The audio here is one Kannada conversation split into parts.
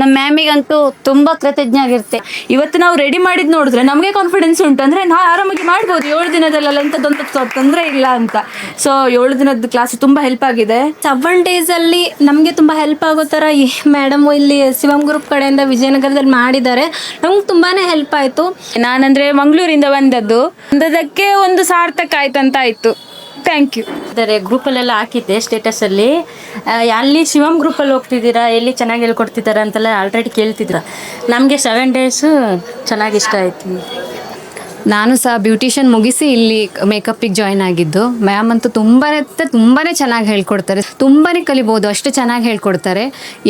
ನಮ್ಮ ಮ್ಯಾಮಿಗಂತೂ ತುಂಬಾ ಕೃತಜ್ಞ ಆಗಿರುತ್ತೆ. ಇವತ್ತು ನಾವು ರೆಡಿ ಮಾಡಿದ್ ನೋಡಿದ್ರೆ ನಮಗೆ ಕಾನ್ಫಿಡೆನ್ಸ್ ಉಂಟು, ಅಂದ್ರೆ ನಾ ಆರಾಮಾಗಿ ಮಾಡ್ಬೋದು 7 ದಿನದಲ್ಲೆಲ್ಲ ಎಂಥದ್ದೊಂದು ತೊಂದರೆ ಇಲ್ಲ ಅಂತ. ಸೊ 7 ದಿನದ ಕ್ಲಾಸ್ ತುಂಬಾ ಹೆಲ್ಪ್ ಆಗಿದೆ. 7 days ಅಲ್ಲಿ ನಮಗೆ ತುಂಬ ಹೆಲ್ಪ್ ಆಗೋ ಥರ ಈ ಮೇಡಮ್ ಇಲ್ಲಿ ಶಿವಮ್ ಗ್ರೂಪ್ ಕಡೆಯಿಂದ ವಿಜಯನಗರದಲ್ಲಿ ಮಾಡಿದ್ದಾರೆ. ನಮ್ಗೆ ತುಂಬಾ ಹೆಲ್ಪ್ ಆಯಿತು. ನಾನಂದ್ರೆ ಮಂಗಳೂರಿಂದ ಬಂದದಕ್ಕೆ ಒಂದು ಸಾರ್ಥಕ ಆಯ್ತಂತ ಆಯ್ತು. Thank you. ಆದರೆ ಗ್ರೂಪಲ್ಲೆಲ್ಲ ಹಾಕಿದ್ದೆ ಸ್ಟೇಟಸಲ್ಲಿ, ಅಲ್ಲಿ ಶಿವಮ್ ಗ್ರೂಪಲ್ಲಿ ಹೋಗ್ತಿದ್ದೀರಾ, ಎಲ್ಲಿ ಚೆನ್ನಾಗಿ ಹೇಳ್ಕೊಡ್ತಿದ್ದಾರೆ ಅಂತೆಲ್ಲ ಆಲ್ರೆಡಿ ಕೇಳ್ತಿದ್ರ. ನಮಗೆ 7 days ಚೆನ್ನಾಗಿ ಇಷ್ಟ ಆಯಿತು. ನಾನು ಸಹ ಬ್ಯೂಟಿಷಿಯನ್ ಮುಗಿಸಿ ಇಲ್ಲಿ ಮೇಕಪ್ಪಿಗೆ ಜಾಯ್ನ್ ಆಗಿದ್ದು. ಮ್ಯಾಮ್ ಅಂತೂ ತುಂಬಾ ಚೆನ್ನಾಗಿ ಹೇಳ್ಕೊಡ್ತಾರೆ, ತುಂಬಾ ಕಲಿಬೋದು, ಅಷ್ಟು ಚೆನ್ನಾಗಿ ಹೇಳ್ಕೊಡ್ತಾರೆ.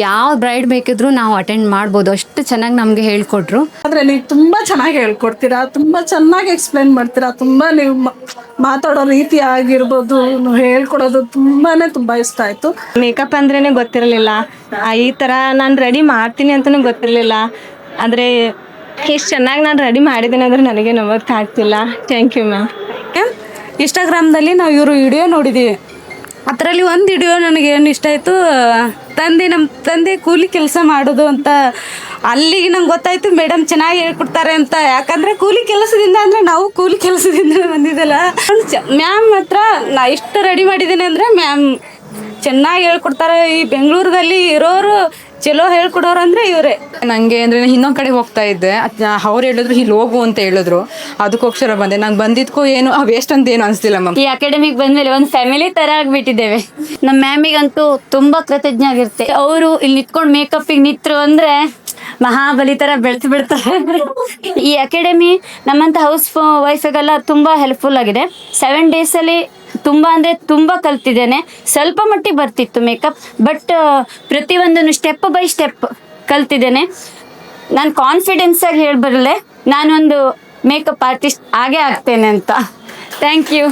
ಯಾವ ಬ್ರೈಡ್ ಬೇಕಿದ್ರೂ ನಾವು ಅಟೆಂಡ್ ಮಾಡ್ಬೋದು, ಅಷ್ಟು ಚೆನ್ನಾಗಿ ನಮಗೆ ಹೇಳ್ಕೊಟ್ರು. ಆದರೆ ನೀವು ತುಂಬ ಚೆನ್ನಾಗಿ ಹೇಳ್ಕೊಡ್ತೀರಾ, ತುಂಬ ಚೆನ್ನಾಗಿ ಎಕ್ಸ್ಪ್ಲೇನ್ ಮಾಡ್ತೀರಾ, ತುಂಬ ನೀವು ಮಾತಾಡೋ ರೀತಿ ಆಗಿರ್ಬೋದು, ನೀವು ಹೇಳ್ಕೊಡೋದು ತುಂಬ ಇಷ್ಟ ಆಯಿತು. ಮೇಕಪ್ ಅಂದ್ರೇ ಗೊತ್ತಿರಲಿಲ್ಲ, ಈ ಥರ ನಾನು ರೆಡಿ ಮಾಡ್ತೀನಿ ಅಂತಲೂ ಗೊತ್ತಿರಲಿಲ್ಲ. ಆದರೆ ಎಷ್ಟು ಚೆನ್ನಾಗಿ ನಾನು ರೆಡಿ ಮಾಡಿದ್ದೀನಿ ಅಂದರೆ ನನಗೆ ನಂಬಕ್ಕೆ ಆಗ್ತಿಲ್ಲ. Thank you ma'am. ಇನ್ಸ್ಟಾಗ್ರಾಮ್ದಲ್ಲಿ ನಾವು ಇವರು ವಿಡಿಯೋ ನೋಡಿದ್ದೀವಿ. ಅದರಲ್ಲಿ ಒಂದು ವಿಡಿಯೋ ನನಗೆ ಏನು ಇಷ್ಟ ಆಯಿತು, ನಮ್ಮ ತಂದೆ ಕೂಲಿ ಕೆಲಸ ಮಾಡೋದು ಅಂತ. ಅಲ್ಲಿಗೆ ನಂಗೆ ಗೊತ್ತಾಯಿತು ಮೇಡಮ್ ಚೆನ್ನಾಗಿ ಹೇಳ್ಕೊಡ್ತಾರೆ ಅಂತ. ಯಾಕಂದರೆ ಕೂಲಿ ಕೆಲಸದಿಂದ ಅಂದರೆ ನಾವು ಕೂಲಿ ಕೆಲಸದಿಂದ ಬಂದಿದ್ದಲ್ಲ. ಮ್ಯಾಮ್ ಹತ್ರ ನಾ ಇಷ್ಟು ರೆಡಿ ಮಾಡಿದ್ದೀನಿ ಅಂದರೆ ಮ್ಯಾಮ್ ಚೆನ್ನಾಗಿ ಹೇಳ್ಕೊಡ್ತಾರೆ. ಈ ಬೆಂಗಳೂರಲ್ಲಿ ಇರೋರು ಚಲೋ ಹೇಳ್ಕೊಡೋರು ಅಂದರೆ ಇವರೇ. ನನಗೆ ಅಂದರೆ ಇನ್ನೊಂದು ಕಡೆ ಹೋಗ್ತಾ ಇದ್ದೆ, ಅವ್ರು ಹೇಳಿದ್ರು ಇಲ್ಲಿ ಹೋಗು ಅಂತ ಹೇಳಿದ್ರು, ಅದಕ್ಕೋಸ್ಕರ ಬಂದೆ. ನಂಗೆ ಬಂದಿದ್ದಕ್ಕೂ ಏನು ವೇಸ್ಟ್ ಅಂತ ಏನು ಅನಿಸ್ತಿಲ್ಲ ಮ್ಯಾಮ್. ಈ ಅಕಾಡೆಮಿಗೆ ಬಂದಮೇಲೆ ಒಂದು ಫ್ಯಾಮಿಲಿ ಥರ ಆಗಿಬಿಟ್ಟಿದ್ದೇವೆ. ನಮ್ಮ ಮ್ಯಾಮಿಗಂತೂ ತುಂಬ ಕೃತಜ್ಞ ಆಗಿರುತ್ತೆ. ಅವರು ಇಲ್ಲಿ ನಿಂತ್ಕೊಂಡು ಮೇಕಪ್ಪಿಗೆ ನಿಂತರು ಅಂದರೆ ಮಹಾಬಲಿ ಥರ ಬೆಳೆಸಿ ಬಿಡ್ತಾರೆ. ಈ ಅಕಾಡೆಮಿ ನಮ್ಮಂಥ ಹೌಸ್ ವೈಫಿಗೆಲ್ಲ ತುಂಬ ಹೆಲ್ಪ್ಫುಲ್ ಆಗಿದೆ. 7 days ತುಂಬ ಅಂದರೆ ತುಂಬ ಕಲ್ತಿದ್ದೇನೆ. ಸ್ವಲ್ಪ ಮಟ್ಟಿಗೆ ಬರ್ತಿತ್ತು ಮೇಕಪ್, ಬಟ್ ಪ್ರತಿಯೊಂದನ್ನು ಸ್ಟೆಪ್ ಬೈ ಸ್ಟೆಪ್ ಕಲ್ತಿದ್ದೇನೆ. ನಾನು ಕಾನ್ಫಿಡೆನ್ಸಾಗಿ ಹೇಳಬರಲೆ ನಾನೊಂದು ಮೇಕಪ್ ಆರ್ಟಿಸ್ಟ್ ಆಗೇ ಆಗ್ತೇನೆ ಅಂತ. Thank you.